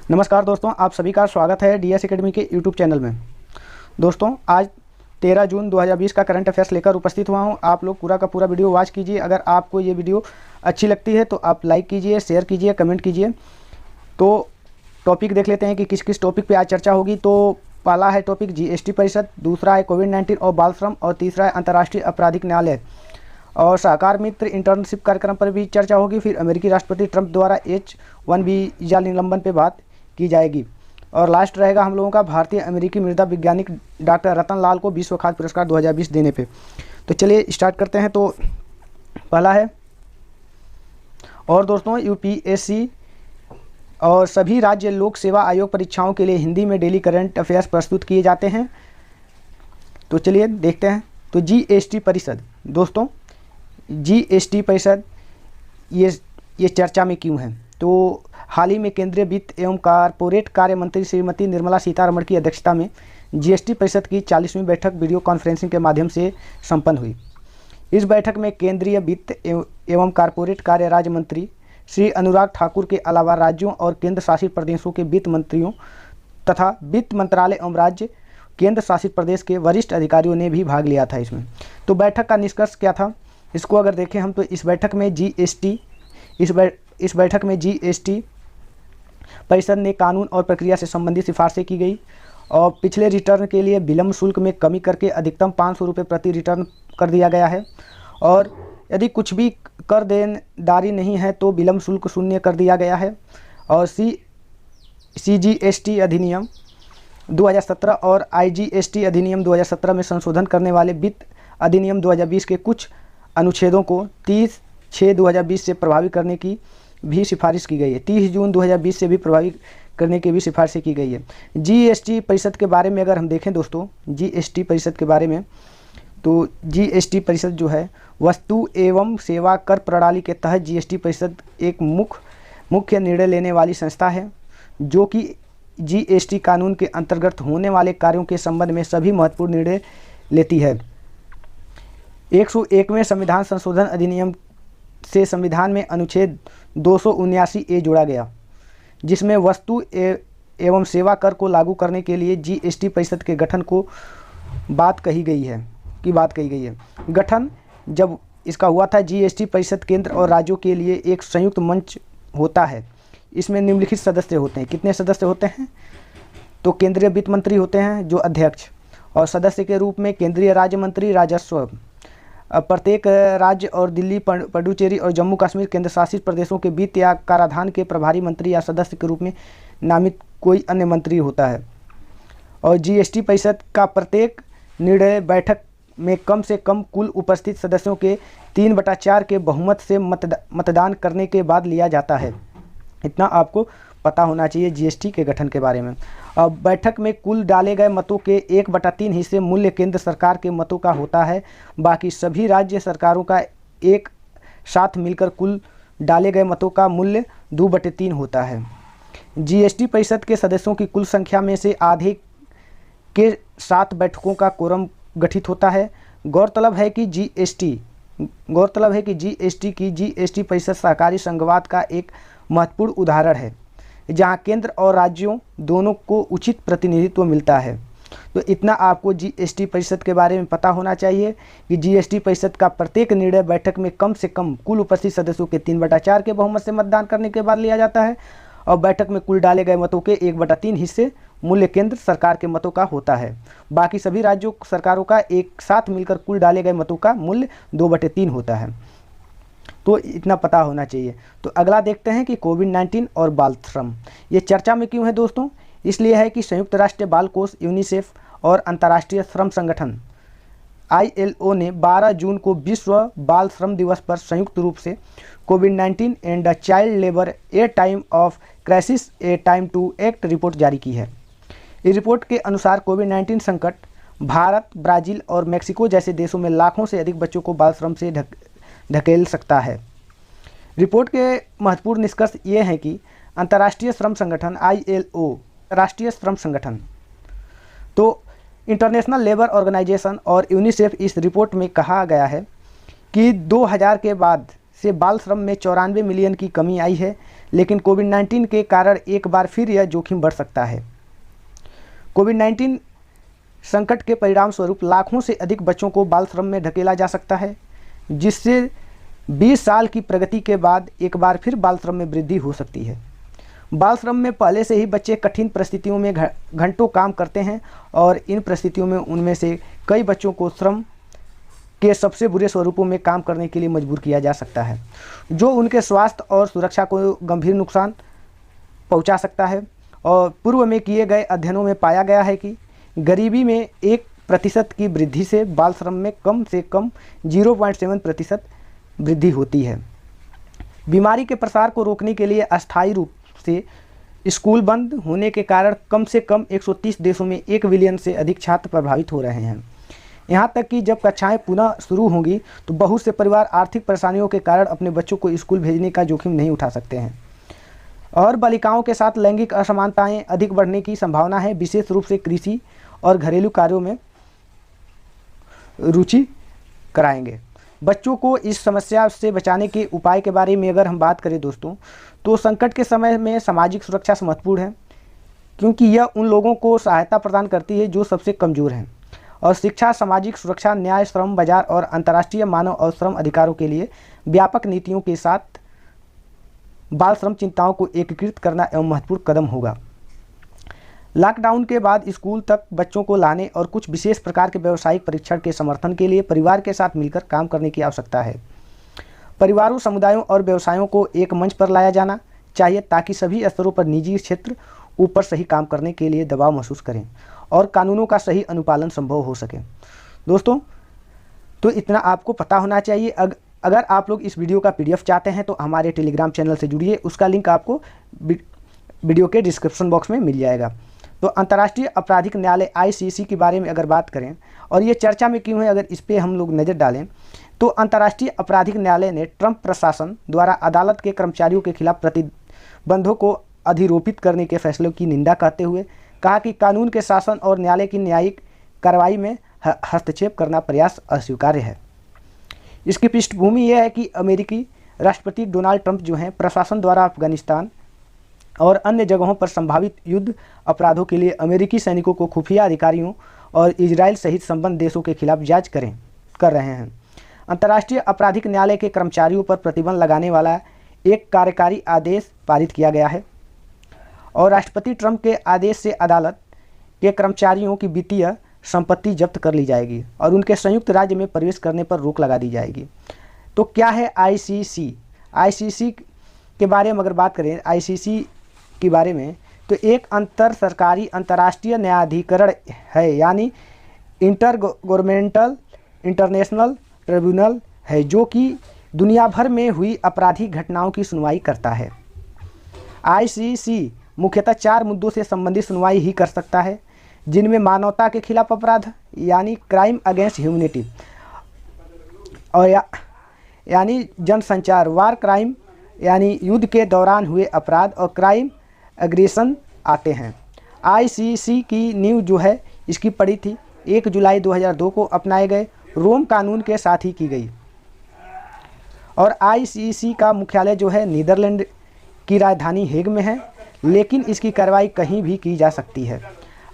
नमस्कार दोस्तों, आप सभी का स्वागत है डीएस एकेडमी के यूट्यूब चैनल में। दोस्तों, आज 13 जून 2020 का करंट अफेयर्स लेकर उपस्थित हुआ हूं। आप लोग पूरा का पूरा वीडियो वॉच कीजिए। अगर आपको ये वीडियो अच्छी लगती है तो आप लाइक कीजिए, शेयर कीजिए, कमेंट कीजिए। तो टॉपिक देख लेते हैं कि किस किस टॉपिक पर आज चर्चा होगी। तो पहला है टॉपिक जीएसटी परिषद, दूसरा है कोविड-19 और बाल श्रम, और तीसरा है अंतर्राष्ट्रीय आपराधिक न्यायालय और सहकार मित्र इंटर्नशिप कार्यक्रम पर भी चर्चा होगी। फिर अमेरिकी राष्ट्रपति ट्रंप द्वारा H-1B वीजा निलंबन पर बात की जाएगी। और लास्ट रहेगा हम लोगों का भारतीय अमेरिकी मृदा वैज्ञानिक डॉक्टर रतन लाल को विश्व खाद्य पुरस्कार 2020 देने पे। तो चलिए स्टार्ट करते हैं। तो पहला है, और दोस्तों यूपीएससी और सभी राज्य लोक सेवा आयोग परीक्षाओं के लिए हिंदी में डेली करंट अफेयर्स प्रस्तुत किए जाते हैं। तो चलिए देखते हैं। तो जीएसटी परिषद, दोस्तों जीएसटी परिषद ये चर्चा में क्यों है? तो हाल ही में केंद्रीय वित्त एवं कारपोरेट कार्य मंत्री श्रीमती निर्मला सीतारमण की अध्यक्षता में जीएसटी परिषद की 40वीं बैठक वीडियो कॉन्फ्रेंसिंग के माध्यम से संपन्न हुई। इस बैठक में केंद्रीय वित्त एवं कारपोरेट कार्य राज्य मंत्री श्री अनुराग ठाकुर के अलावा राज्यों और केंद्र शासित प्रदेशों के वित्त मंत्रियों तथा वित्त मंत्रालय एवं राज्य केंद्र शासित प्रदेश के वरिष्ठ अधिकारियों ने भी भाग लिया था इसमें। तो बैठक का निष्कर्ष क्या था, इसको अगर देखें हम, तो इस बैठक में जीएसटी परिषद ने कानून और प्रक्रिया से संबंधित सिफारिशें की गई और पिछले रिटर्न के लिए विलंब शुल्क में कमी करके अधिकतम 500 रुपये प्रति रिटर्न कर दिया गया है। और यदि कुछ भी कर देनदारी नहीं है तो विलंब शुल्क शून्य कर दिया गया है। और सीजीएसटी अधिनियम 2017 और आईजीएसटी अधिनियम 2017 में संशोधन करने वाले वित्त अधिनियम 2020 के कुछ अनुच्छेदों को 30/6/2020 से प्रभावी करने की भी सिफारिश की गई है। 30 जून 2020 से भी प्रभावी करने की भी सिफारिशें की गई है। जीएसटी परिषद के बारे में अगर हम देखें दोस्तों, जीएसटी परिषद के बारे में, तो जीएसटी परिषद जो है वस्तु एवं सेवा कर प्रणाली के तहत जीएसटी परिषद एक मुख्य निर्णय लेने वाली संस्था है जो कि जीएसटी कानून के अंतर्गत होने वाले कार्यों के संबंध में सभी महत्वपूर्ण निर्णय लेती है। 101वें संविधान संशोधन अधिनियम से संविधान में अनुच्छेद 279A जोड़ा गया, जिसमें वस्तु एवं सेवा कर को लागू करने के लिए जीएसटी परिषद के गठन को बात कही गई है। गठन जब इसका हुआ था, जीएसटी परिषद केंद्र और राज्यों के लिए एक संयुक्त मंच होता है। इसमें निम्नलिखित सदस्य होते हैं। कितने सदस्य होते हैं? तो केंद्रीय वित्त मंत्री होते हैं जो अध्यक्ष, और सदस्य के रूप में केंद्रीय राज्य मंत्री राजस्व, प्रत्येक राज्य और दिल्ली, पुडुचेरी और जम्मू कश्मीर केंद्र शासित प्रदेशों के वित्त या कराधान के प्रभारी मंत्री या सदस्य के रूप में नामित कोई अन्य मंत्री होता है। और जीएसटी परिषद का प्रत्येक निर्णय बैठक में कम से कम कुल उपस्थित सदस्यों के 3/4 के बहुमत से मतदान करने के बाद लिया जाता है। इतना आपको पता होना चाहिए जीएसटी के गठन के बारे में। अब बैठक में कुल डाले गए मतों के 1/3 हिस्से मूल्य केंद्र सरकार के मतों का होता है। बाकी सभी राज्य सरकारों का एक साथ मिलकर कुल डाले गए मतों का मूल्य 2/3 होता है। जीएसटी परिषद के सदस्यों की कुल संख्या में से आधे के 7 बैठकों का कोरम गठित होता है। गौरतलब है कि जीएसटी परिषद सहकारी संघवाद का एक महत्वपूर्ण उदाहरण है, जहां केंद्र और राज्यों दोनों को उचित प्रतिनिधित्व मिलता है। तो इतना आपको जीएसटी परिषद के बारे में पता होना चाहिए कि जीएसटी परिषद का प्रत्येक निर्णय बैठक में कम से कम कुल उपस्थित सदस्यों के 3/4 के बहुमत से मतदान करने के बाद लिया जाता है। और बैठक में कुल डाले गए मतों के 1/3 हिस्से मूल्य केंद्र सरकार के मतों का होता है। बाकी सभी राज्यों सरकारों का एक साथ मिलकर कुल डाले गए मतों का मूल्य 2/3 होता है। तो इतना पता होना चाहिए। तो अगला देखते हैं कि कोविड-19 और बाल श्रम ये चर्चा में क्यों है दोस्तों? इसलिए है कि संयुक्त राष्ट्र बाल कोष यूनिसेफ और अंतर्राष्ट्रीय श्रम संगठन ILO ने 12 जून को विश्व बाल श्रम दिवस पर संयुक्त रूप से कोविड-19 and child labour a time of crisis a time to act report जारी की है। इस रिपोर्ट के अनुसार कोविड-19 संकट भारत, ब्राज़ील और मेक्सिको जैसे देशों में लाखों से अधिक बच्चों को बाल श्रम से धकेल सकता है। रिपोर्ट के महत्वपूर्ण निष्कर्ष ये हैं कि अंतर्राष्ट्रीय श्रम संगठन ILO, राष्ट्रीय श्रम संगठन, तो इंटरनेशनल लेबर ऑर्गेनाइजेशन और यूनिसेफ, इस रिपोर्ट में कहा गया है कि 2000 के बाद से बाल श्रम में 94 मिलियन की कमी आई है, लेकिन कोविड-19 के कारण एक बार फिर यह जोखिम बढ़ सकता है। कोविड-19 संकट के परिणाम स्वरूप लाखों से अधिक बच्चों को बाल श्रम में धकेला जा सकता है, जिससे 20 साल की प्रगति के बाद एक बार फिर बाल श्रम में वृद्धि हो सकती है। बाल श्रम में पहले से ही बच्चे कठिन परिस्थितियों में घंटों काम करते हैं और इन परिस्थितियों में उनमें से कई बच्चों को श्रम के सबसे बुरे स्वरूपों में काम करने के लिए मजबूर किया जा सकता है, जो उनके स्वास्थ्य और सुरक्षा को गंभीर नुकसान पहुंचा सकता है। और पूर्व में किए गए अध्ययनों में पाया गया है कि गरीबी में 1% की वृद्धि से बाल श्रम में कम से कम 0.7% वृद्धि होती है। बीमारी के प्रसार को रोकने के लिए अस्थायी रूप से स्कूल बंद होने के कारण कम से कम 130 देशों में 1 बिलियन से अधिक छात्र प्रभावित हो रहे हैं। यहाँ तक कि जब कक्षाएं पुनः शुरू होंगी तो बहुत से परिवार आर्थिक परेशानियों के कारण अपने बच्चों को स्कूल भेजने का जोखिम नहीं उठा सकते हैं। और बालिकाओं के साथ लैंगिक असमानताएं अधिक बढ़ने की संभावना है, विशेष रूप से कृषि और घरेलू कार्यों में रुचि कराएंगे। बच्चों को इस समस्या से बचाने के उपाय के बारे में अगर हम बात करें दोस्तों, तो संकट के समय में सामाजिक सुरक्षा महत्वपूर्ण है, क्योंकि यह उन लोगों को सहायता प्रदान करती है जो सबसे कमज़ोर हैं। और शिक्षा, सामाजिक सुरक्षा, न्याय, श्रम बाजार और अंतर्राष्ट्रीय मानव और श्रम अधिकारों के लिए व्यापक नीतियों के साथ बाल श्रम चिंताओं को एकीकृत करना एवं महत्वपूर्ण कदम होगा। लॉकडाउन के बाद स्कूल तक बच्चों को लाने और कुछ विशेष प्रकार के व्यावसायिक परीक्षण के समर्थन के लिए परिवार के साथ मिलकर काम करने की आवश्यकता है। परिवारों, समुदायों और व्यवसायों को एक मंच पर लाया जाना चाहिए ताकि सभी स्तरों पर निजी क्षेत्र ऊपर सही काम करने के लिए दबाव महसूस करें और कानूनों का सही अनुपालन संभव हो सके। दोस्तों, तो इतना आपको पता होना चाहिए। अगर आप लोग इस वीडियो का PDF चाहते हैं तो हमारे टेलीग्राम चैनल से जुड़िए, उसका लिंक आपको वीडियो के डिस्क्रिप्शन बॉक्स में मिल जाएगा। तो अंतर्राष्ट्रीय आपराधिक न्यायालय ICC के बारे में अगर बात करें और ये चर्चा में क्यों है, अगर इस पर हम लोग नज़र डालें तो अंतर्राष्ट्रीय आपराधिक न्यायालय ने ट्रंप प्रशासन द्वारा अदालत के कर्मचारियों के खिलाफ प्रतिबंधों को अधिरोपित करने के फैसलों की निंदा करते हुए कहा कि कानून के शासन और न्यायालय की न्यायिक कार्रवाई में हस्तक्षेप करना प्रयास अस्वीकार्य है। इसकी पृष्ठभूमि यह है कि अमेरिकी राष्ट्रपति डोनाल्ड ट्रंप जो हैं, प्रशासन द्वारा अफगानिस्तान और अन्य जगहों पर संभावित युद्ध अपराधों के लिए अमेरिकी सैनिकों को खुफिया अधिकारियों और इजराइल सहित संबद्ध देशों के खिलाफ जांच कर रहे हैं। अंतर्राष्ट्रीय आपराधिक न्यायालय के कर्मचारियों पर प्रतिबंध लगाने वाला एक कार्यकारी आदेश पारित किया गया है और राष्ट्रपति ट्रंप के आदेश से अदालत के कर्मचारियों की वित्तीय संपत्ति जब्त कर ली जाएगी और उनके संयुक्त राज्य में प्रवेश करने पर रोक लगा दी जाएगी। तो क्या है ICC के बारे में अगर बात करें ICC के बारे में, तो एक अंतर सरकारी अंतर्राष्ट्रीय न्यायाधिकरण है, यानी इंटर गवर्नमेंटल इंटरनेशनल ट्रिब्यूनल है, जो कि दुनिया भर में हुई आपराधिक घटनाओं की सुनवाई करता है। ICC मुख्यतः 4 मुद्दों से संबंधित सुनवाई ही कर सकता है, जिनमें मानवता के खिलाफ अपराध यानी क्राइम अगेंस्ट ह्यूमैनिटी और यानी जनसंचार, वार क्राइम यानी युद्ध के दौरान हुए अपराध और क्राइम एग्रेशन आते हैं। ICC की नींव जो है इसकी पड़ी थी 1 जुलाई 2002 को अपनाए गए रोम कानून के साथ ही की गई और ICC का मुख्यालय जो है नीदरलैंड की राजधानी हेग में है, लेकिन इसकी कार्रवाई कहीं भी की जा सकती है।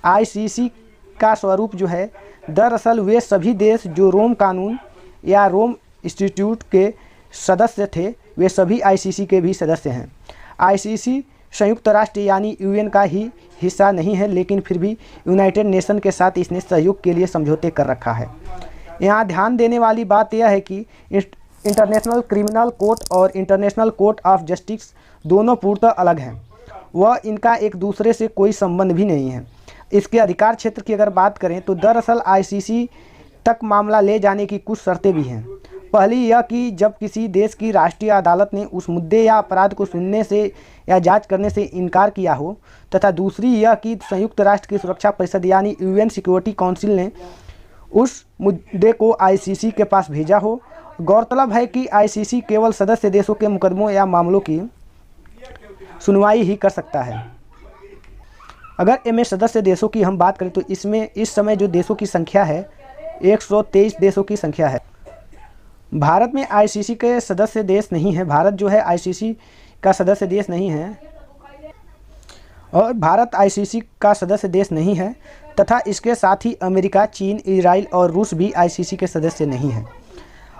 ICC का स्वरूप जो है, दरअसल वे सभी देश जो रोम कानून या रोम इंस्टीट्यूट के सदस्य थे, वे सभी ICC के भी सदस्य हैं। ICC संयुक्त राष्ट्र यानी UN का ही हिस्सा नहीं है, लेकिन फिर भी यूनाइटेड नेशन के साथ इसने सहयोग के लिए समझौते कर रखा है। यहाँ ध्यान देने वाली बात यह है कि इंटरनेशनल क्रिमिनल कोर्ट और इंटरनेशनल कोर्ट ऑफ जस्टिस दोनों पूर्णतः अलग हैं, वह इनका एक दूसरे से कोई संबंध भी नहीं है। इसके अधिकार क्षेत्र की अगर बात करें तो दरअसल ICC तक मामला ले जाने की कुछ शर्तें भी हैं। पहली यह कि जब किसी देश की राष्ट्रीय अदालत ने उस मुद्दे या अपराध को सुनने से या जांच करने से इनकार किया हो, तथा दूसरी यह कि संयुक्त राष्ट्र की सुरक्षा परिषद यानी UN सिक्योरिटी काउंसिल ने उस मुद्दे को ICC के पास भेजा हो। गौरतलब है कि ICC केवल सदस्य देशों के मुकदमों या मामलों की सुनवाई ही कर सकता है। अगर इनमें सदस्य देशों की हम बात करें तो इसमें इस समय जो देशों की संख्या है 123 देशों की संख्या है। भारत में आईसीसी के सदस्य देश नहीं है। भारत जो है आईसीसी का सदस्य देश नहीं है, और भारत आईसीसी का सदस्य देश नहीं है तथा इसके साथ ही अमेरिका, चीन, इजराइल और रूस भी आईसीसी के सदस्य नहीं है।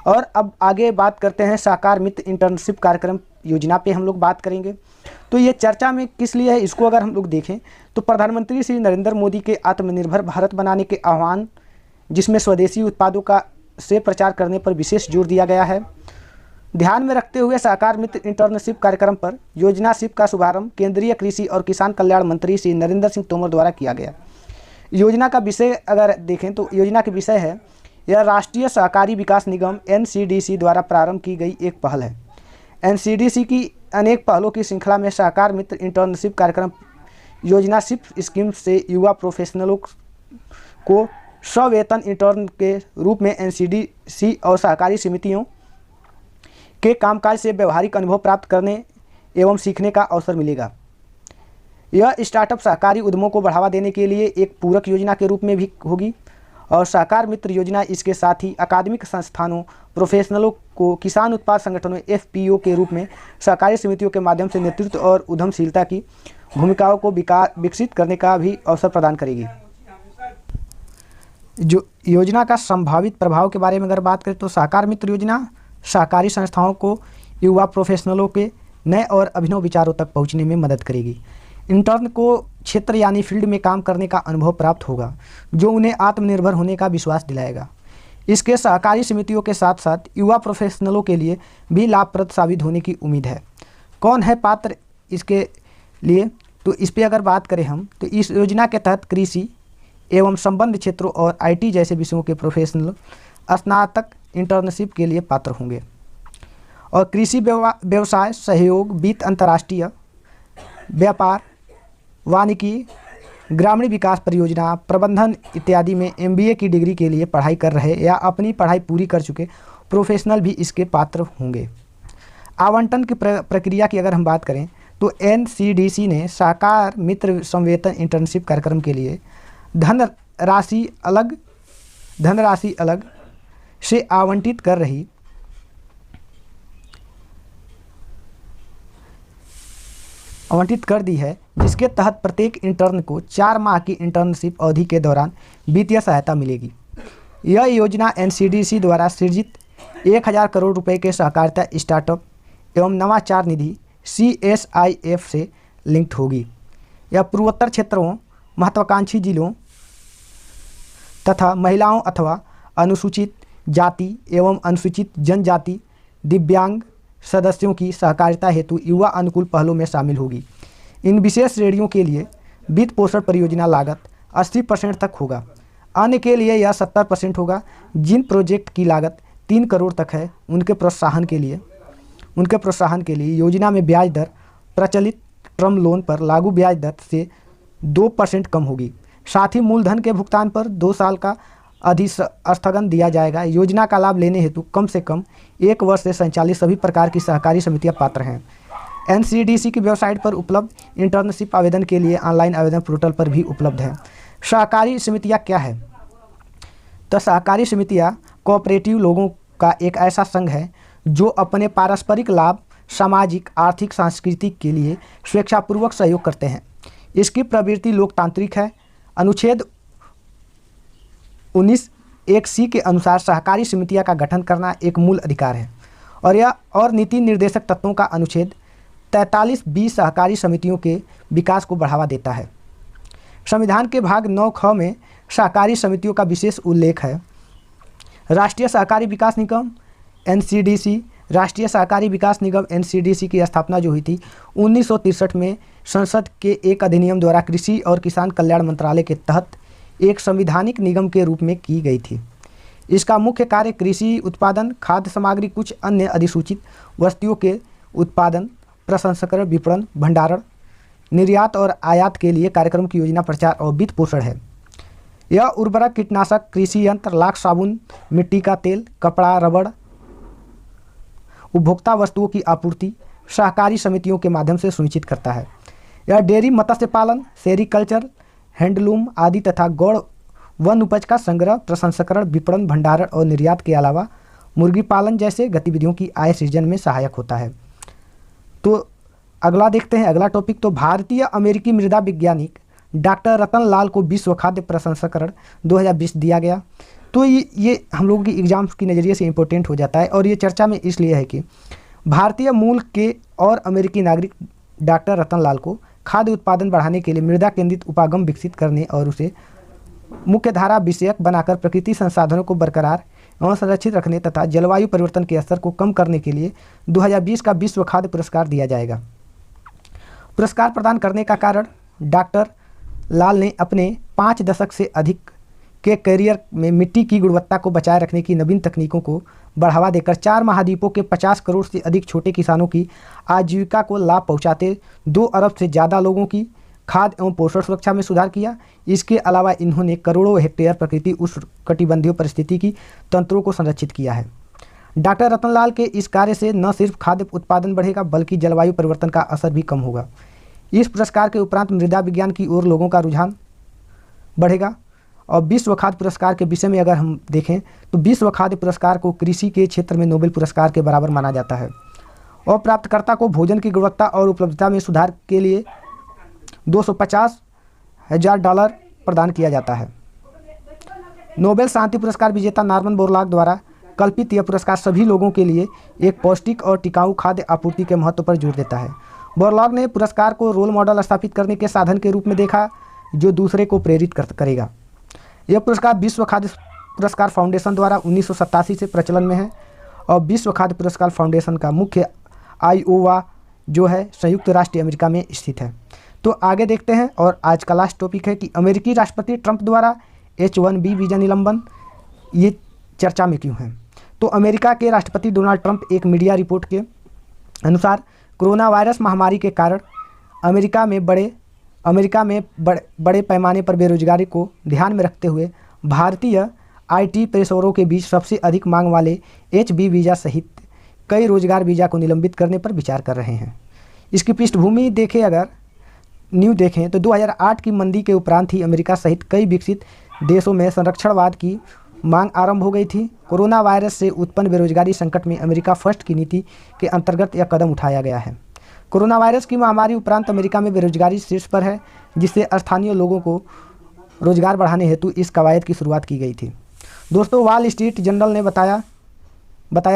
और अब आगे बात करते हैं साकार मित्र इंटर्नशिप कार्यक्रम योजना पे हम लोग बात करेंगे। तो ये चर्चा में किस लिए है, इसको अगर हम लोग देखें तो प्रधानमंत्री श्री नरेंद्र मोदी के आत्मनिर्भर भारत बनाने के आह्वान, जिसमें स्वदेशी उत्पादों का से प्रचार करने पर विशेष जोर दिया गया है। ध्यान में रखते हुए साकार मित्र इंटर्नशिप कार्यक्रम पर योजना शिप का शुभारंभ केंद्रीय कृषि और किसान कल्याण मंत्री श्री नरेंद्र सिंह तोमर द्वारा किया गया। योजना का विषय अगर देखें तो योजना के विषय है, यह राष्ट्रीय सहकारी विकास निगम एनसीडीसी द्वारा प्रारंभ की गई एक पहल है। एनसीडीसी की अनेक पहलों की श्रृंखला में साकार मित्र इंटर्नशिप कार्यक्रम योजना शिप स्कीम से युवा प्रोफेशनलों को सवेतन इंटर्न के रूप में एनसीडीसी और सहकारी समितियों के कामकाज से व्यवहारिक अनुभव प्राप्त करने एवं सीखने का अवसर मिलेगा। यह स्टार्टअप सहकारी उद्यमों को बढ़ावा देने के लिए एक पूरक योजना के रूप में भी होगी, और साकार मित्र योजना इसके साथ ही अकादमिक संस्थानों, प्रोफेशनलों को किसान उत्पाद संगठनों एफपीओ के रूप में सहकारी समितियों के माध्यम से नेतृत्व और उद्यमशीलता की भूमिकाओं को विकसित करने का भी अवसर प्रदान करेगी। जो योजना का संभावित प्रभाव के बारे में अगर बात करें तो साकार मित्र योजना सहकारी संस्थाओं को युवा प्रोफेशनलों के नए और अभिनव विचारों तक पहुंचने में मदद करेगी। इंटर्न को क्षेत्र यानी फील्ड में काम करने का अनुभव प्राप्त होगा, जो उन्हें आत्मनिर्भर होने का विश्वास दिलाएगा। इसके सहकारी समितियों के साथ साथ युवा प्रोफेशनलों के लिए भी लाभप्रद साबित होने की उम्मीद है। कौन है पात्र इसके लिए, तो इस पर अगर बात करें हम तो इस योजना के तहत कृषि एवं संबद्ध क्षेत्रों और आईटी जैसे विषयों के प्रोफेशनल स्नातक इंटर्नशिप के लिए पात्र होंगे। और कृषि व्यवसाय सहयोग, वित्त, अंतर्राष्ट्रीय व्यापार, वानिकी, ग्रामीण विकास परियोजना प्रबंधन इत्यादि में एमबीए की डिग्री के लिए पढ़ाई कर रहे या अपनी पढ़ाई पूरी कर चुके प्रोफेशनल भी इसके पात्र होंगे। आवंटन की प्रक्रिया की अगर हम बात करें तो एनसीडीसी ने साकार मित्र संवेतन इंटर्नशिप कार्यक्रम के लिए धनराशि अलग से आवंटित कर दी है, जिसके तहत प्रत्येक इंटर्न को 4 माह की इंटर्नशिप अवधि के दौरान वित्तीय सहायता मिलेगी। यह योजना एनसीडीसी द्वारा सृजित 1000 करोड़ रुपए के सहकारिता स्टार्टअप एवं नवाचार निधि CSIF से लिंक्ड होगी। यह पूर्वोत्तर क्षेत्रों, महत्वाकांक्षी जिलों तथा महिलाओं अथवा अनुसूचित जाति एवं अनुसूचित जनजाति दिव्यांग सदस्यों की सहकारिता हेतु युवा अनुकूल पहलों में शामिल होगी। इन विशेष श्रेणियों के लिए वित्त पोषण परियोजना लागत 80% तक होगा। अन्य के लिए यह 70% होगा। जिन प्रोजेक्ट की लागत 3 करोड़ तक है उनके प्रोत्साहन के लिए योजना में ब्याज दर प्रचलित टर्म लोन पर लागू ब्याज दर से 2% कम होगी। साथ ही मूलधन के भुगतान पर 2 साल का अधिस्थगन दिया जाएगा। योजना का लाभ लेने हेतु कम से कम 1 वर्ष से संचालित सभी प्रकार की सहकारी समितियां पात्र हैं। एनसीडीसी की वेबसाइट पर उपलब्ध इंटर्नशिप आवेदन के लिए ऑनलाइन आवेदन पोर्टल पर भी उपलब्ध है। सहकारी समितियां क्या है, तो सहकारी समितियां कोऑपरेटिव लोगों का एक ऐसा संघ है जो अपने पारस्परिक लाभ, सामाजिक, आर्थिक, सांस्कृतिक के लिए स्वेच्छापूर्वक सहयोग करते हैं। इसकी प्रवृत्ति लोकतांत्रिक है। अनुच्छेद 19(1)(c) के अनुसार सहकारी समितियां का गठन करना एक मूल अधिकार है, और नीति निर्देशक तत्वों का अनुच्छेद 43(b) सहकारी समितियों के विकास को बढ़ावा देता है। संविधान के भाग 9(ख) में सहकारी समितियों का विशेष उल्लेख है। राष्ट्रीय सहकारी विकास निगम एनसीडीसी, राष्ट्रीय सहकारी विकास निगम एनसीडीसी की स्थापना जो हुई थी 1963 में संसद के एक अधिनियम द्वारा कृषि और किसान कल्याण मंत्रालय के तहत एक संवैधानिक निगम के रूप में की गई थी। इसका मुख्य कार्य कृषि उत्पादन, खाद्य सामग्री, कुछ अन्य अधिसूचित वस्तुओं के उत्पादन, प्रसंस्करण, विपणन, भंडारण, निर्यात और आयात के लिए कार्यक्रम की योजना, प्रचार और वित्त पोषण है। यह उर्वरक, कीटनाशक, कृषि यंत्र, लाख, साबुन, मिट्टी का तेल, कपड़ा, रबड़, उपभोक्ता वस्तुओं की आपूर्ति सहकारी समितियों के माध्यम से सुनिश्चित करता है। यह डेयरी, मत्स्य पालन, सेरिकल्चर, हैंडलूम आदि तथा गौड़ वन उपज का संग्रह, प्रसंस्करण, विपणन, भंडारण और निर्यात के अलावा मुर्गी पालन जैसे गतिविधियों की आय सृजन में सहायक होता है। तो अगला देखते हैं, अगला टॉपिक। तो भारतीय अमेरिकी मृदा वैज्ञानिक डॉक्टर रतन लाल को विश्व खाद्य प्रसंस्करण 2020 दिया गया। तो ये हम लोगों की एग्जाम्स की नज़रिए से इम्पोर्टेंट हो जाता है और ये चर्चा में इसलिए है कि भारतीय मूल के और अमेरिकी नागरिक डॉक्टर रतन लाल को खाद्य उत्पादन बढ़ाने के लिए मृदा केंद्रित उपागम विकसित करने और उसे मुख्यधारा विषयक बनाकर प्रकृति संसाधनों को बरकरार एवं संरक्षित रखने तथा जलवायु परिवर्तन के असर को कम करने के लिए 2020 का विश्व खाद्य पुरस्कार दिया जाएगा। पुरस्कार प्रदान करने का कारण डॉक्टर लाल ने अपने 5 दशक से अधिक के करियर में मिट्टी की गुणवत्ता को बचाए रखने की नवीन तकनीकों को बढ़ावा देकर 4 महाद्वीपों के 50 करोड़ से अधिक छोटे किसानों की आजीविका को लाभ पहुंचाते 2 अरब से ज़्यादा लोगों की खाद्य एवं पोषण सुरक्षा में सुधार किया। इसके अलावा इन्होंने करोड़ों हेक्टेयर प्रकृति उष्णकटिबंधीय परिस्थिति की तंत्रों को संरक्षित किया है। डॉक्टर रतन लाल के इस कार्य से न सिर्फ खाद्य उत्पादन बढ़ेगा बल्कि जलवायु परिवर्तन का असर भी कम होगा। इस पुरस्कार के उपरांत मृदा विज्ञान की ओर लोगों का रुझान बढ़ेगा। और विश्व खाद्य पुरस्कार के विषय में अगर हम देखें तो विश्व खाद्य पुरस्कार को कृषि के क्षेत्र में नोबेल पुरस्कार के बराबर माना जाता है और प्राप्तकर्ता को भोजन की गुणवत्ता और उपलब्धता में सुधार के लिए $250,000 प्रदान किया जाता है। नोबेल शांति पुरस्कार विजेता नॉर्मन बोरलॉग द्वारा कल्पित यह पुरस्कार सभी लोगों के लिए एक पौष्टिक और टिकाऊ खाद्य आपूर्ति के महत्व पर जोर देता है। बोरलॉग ने पुरस्कार को रोल मॉडल स्थापित करने के साधन के रूप में देखा जो दूसरे को प्रेरित करेगा। यह पुरस्कार विश्व खाद्य पुरस्कार फाउंडेशन द्वारा 1987 से प्रचलन में है और विश्व खाद्य पुरस्कार फाउंडेशन का मुख्य आयोवा जो है संयुक्त राष्ट्र अमेरिका में स्थित है। तो आगे देखते हैं और आज का लास्ट टॉपिक है कि अमेरिकी राष्ट्रपति ट्रंप द्वारा H-1B वीज़ा निलंबन ये चर्चा में क्यों है। तो अमेरिका के राष्ट्रपति डोनाल्ड ट्रंप एक मीडिया रिपोर्ट के अनुसार कोरोना वायरस महामारी के कारण अमेरिका में बड़े पैमाने पर बेरोजगारी को ध्यान में रखते हुए भारतीय IT पेशेवरों के बीच सबसे अधिक मांग वाले H-1B वीज़ा सहित कई रोजगार वीज़ा को निलंबित करने पर विचार कर रहे हैं। इसकी पृष्ठभूमि देखें, अगर न्यू देखें तो 2008 की मंदी के उपरांत ही अमेरिका सहित कई विकसित देशों में संरक्षणवाद की मांग आरंभ हो गई थी। कोरोना वायरस से उत्पन्न बेरोजगारी संकट में अमेरिका फर्स्ट की नीति के अंतर्गत यह कदम उठाया गया है। कोरोना वायरस की महामारी उपरांत अमेरिका में बेरोजगारी शीर्ष पर है, जिससे स्थानीय लोगों को रोजगार बढ़ाने हेतु इस कवायद की शुरुआत की गई थी। दोस्तों, वॉल स्ट्रीट जर्नल ने बताया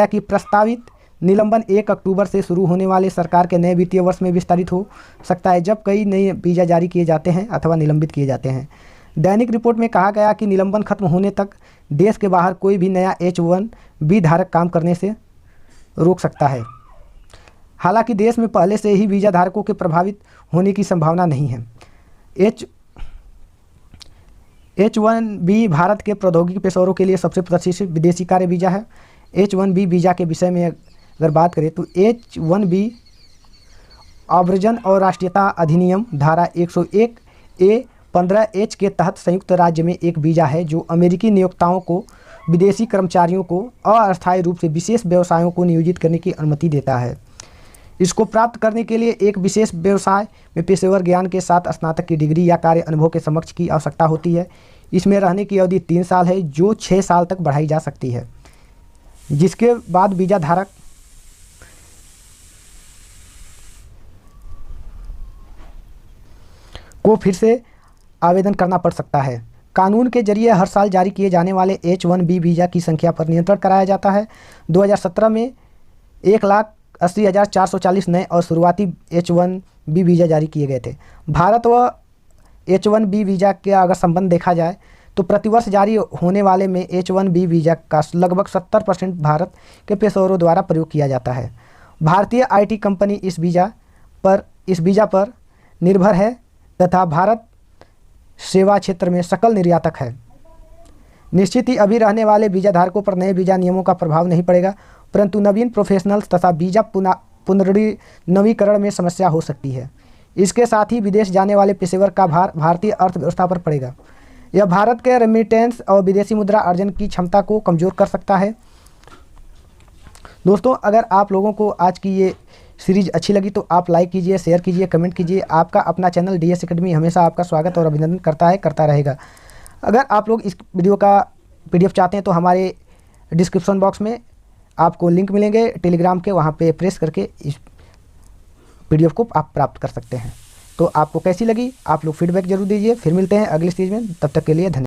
कि प्रस्तावित निलंबन 1 अक्टूबर से शुरू होने वाले सरकार के नए वित्तीय वर्ष में विस्तारित हो सकता है, जब कई नए वीज़ा जारी किए जाते हैं अथवा निलंबित किए जाते हैं। दैनिक रिपोर्ट में कहा गया कि निलंबन खत्म होने तक देश के बाहर कोई भी नया H-1B धारक काम करने से रोक सकता है। हालांकि देश में पहले से ही वीज़ा धारकों के प्रभावित होने की संभावना नहीं है। H-1B भारत के प्रौद्योगिकी पेशेवरों के लिए सबसे प्रतिष्ठित विदेशी कार्य वीज़ा है। H-1B वीज़ा के विषय में अगर बात करें तो H-1B आव्रजन और राष्ट्रीयता अधिनियम धारा 101A-15H के तहत संयुक्त राज्य में एक वीज़ा है जो अमेरिकी नियोक्ताओं को विदेशी कर्मचारियों को अस्थायी रूप से विशेष व्यवसायों को नियोजित करने की अनुमति देता है। इसको प्राप्त करने के लिए एक विशेष व्यवसाय में पेशेवर ज्ञान के साथ स्नातक की डिग्री या कार्य अनुभव के समक्ष की आवश्यकता होती है। इसमें रहने की अवधि 3 साल है जो 6 साल तक बढ़ाई जा सकती है, जिसके बाद वीज़ा धारक को फिर से आवेदन करना पड़ सकता है। कानून के जरिए हर साल जारी किए जाने वाले H-1B वीज़ा की संख्या पर नियंत्रण कराया जाता है। 2017 में 1,80,440 नए और शुरुआती H-1B वीज़ा जारी किए गए थे। भारत व H-1B वीज़ा के अगर संबंध देखा जाए तो प्रतिवर्ष जारी होने वाले में H-1B वीज़ा का लगभग 70% भारत के पेशेवरों द्वारा प्रयोग किया जाता है। भारतीय IT कंपनी इस वीज़ा पर निर्भर है तथा भारत सेवा क्षेत्र में सकल निर्यातक है। निश्चित ही अभी रहने वाले वीज़ा धारकों पर नए वीज़ा नियमों का प्रभाव नहीं पड़ेगा, परंतु नवीन प्रोफेशनल्स तथा वीज़ा पुनर्नवीकरण में समस्या हो सकती है। इसके साथ ही विदेश जाने वाले पेशेवर का भार भारतीय अर्थव्यवस्था पर पड़ेगा। यह भारत के रेमिटेंस और विदेशी मुद्रा अर्जन की क्षमता को कमज़ोर कर सकता है। दोस्तों, अगर आप लोगों को आज की ये सीरीज़ अच्छी लगी तो आप लाइक कीजिए, शेयर कीजिए, कमेंट कीजिए। आपका अपना चैनल DS एकेडमी हमेशा आपका स्वागत और अभिनंदन करता रहेगा। अगर आप लोग इस वीडियो का PDF चाहते हैं तो हमारे डिस्क्रिप्शन बॉक्स में आपको लिंक मिलेंगे टेलीग्राम के, वहाँ पे प्रेस करके इस PDF को आप प्राप्त कर सकते हैं। तो आपको कैसी लगी आप लोग फीडबैक जरूर दीजिए। फिर मिलते हैं अगली चीज़ में, तब तक के लिए धन्यवाद।